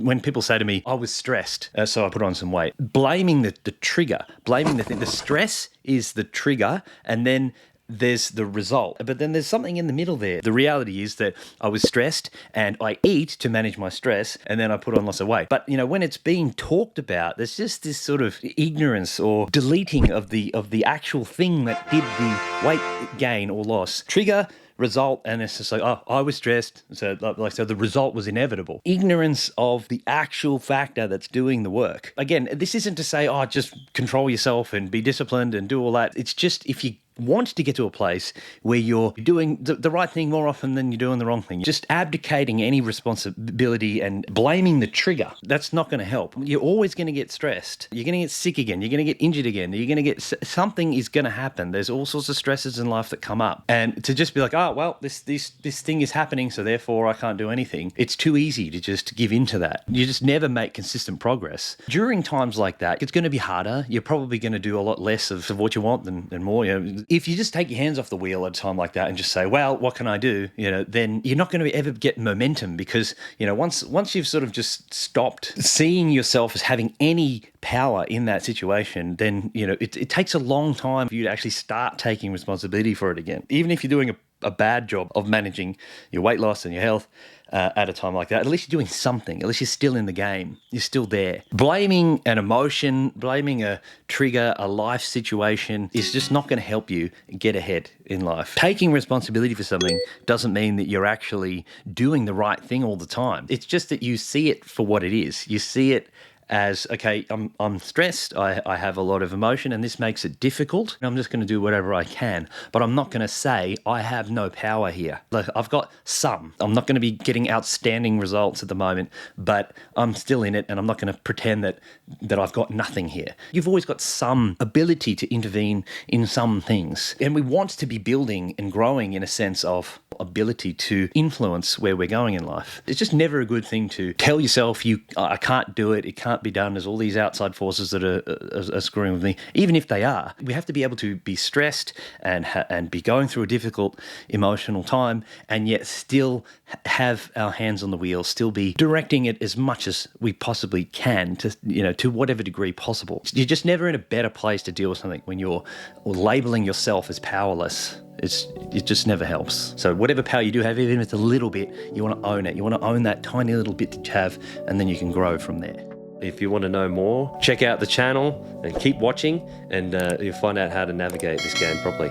When people say to me, I was stressed, so I put on some weight, blaming the trigger, blaming the thing. The stress is the trigger, and then there's the result. But then there's something in the middle there. The reality is that I was stressed and I eat to manage my stress, and then I put on lots of weight. But, when it's being talked about, there's just this sort of ignorance or deleting of the actual thing that did the weight gain or loss. Trigger, result, and it's just like, oh, I was stressed, so the result was inevitable. Ignorance of the actual factor that's doing the work. Again, this isn't to say, oh, just control yourself and be disciplined and do all that. It's just, if you want to get to a place where you're doing the right thing more often than you're doing the wrong thing, just abdicating any responsibility and blaming the trigger, that's not going to help. You're always going to get stressed. You're going to get sick again. You're going to get injured again. You're going to get, something is going to happen. There's all sorts of stresses in life that come up. And to just be like, oh, well, this thing is happening, so therefore I can't do anything. It's too easy to just give in to that. You just never make consistent progress. During times like that, it's going to be harder. You're probably going to do a lot less of what you want than more. If you just take your hands off the wheel at a time like that and just say, well, what can I do? Then you're not going to ever get momentum, because, once you've sort of just stopped seeing yourself as having any power in that situation, then, it takes a long time for you to actually start taking responsibility for it again. Even if you're doing a bad job of managing your weight loss and your health at a time like that, at least you're doing something. At least you're still in the game. You're still there. Blaming an emotion, blaming a trigger, a life situation is just not going to help you get ahead in life. Taking responsibility for something doesn't mean that you're actually doing the right thing all the time. It's just that you see it for what it is. You see it as, okay, I'm stressed, I have a lot of emotion, and this makes it difficult. I'm just going to do whatever I can, but I'm not going to say I have no power here. Like, I've got some. I'm not going to be getting outstanding results at the moment, but I'm still in it, and I'm not going to pretend that I've got nothing here. You've always got some ability to intervene in some things, and we want to be building and growing in a sense of ability to influence where we're going in life. It's just never a good thing to tell yourself, I can't do it, it can't be done, there's all these outside forces that are screwing with me. Even if they are, we have to be able to be stressed and be going through a difficult emotional time, and yet still have our hands on the wheel, still be directing it as much as we possibly can to whatever degree possible. You're just never in a better place to deal with something when you're labeling yourself as powerless. It just never helps. So whatever power you do have, even if it's a little bit, you want to own it. You want to own that tiny little bit that you have, and then you can grow from there. If you want to know more, check out the channel and keep watching, and you'll find out how to navigate this game properly.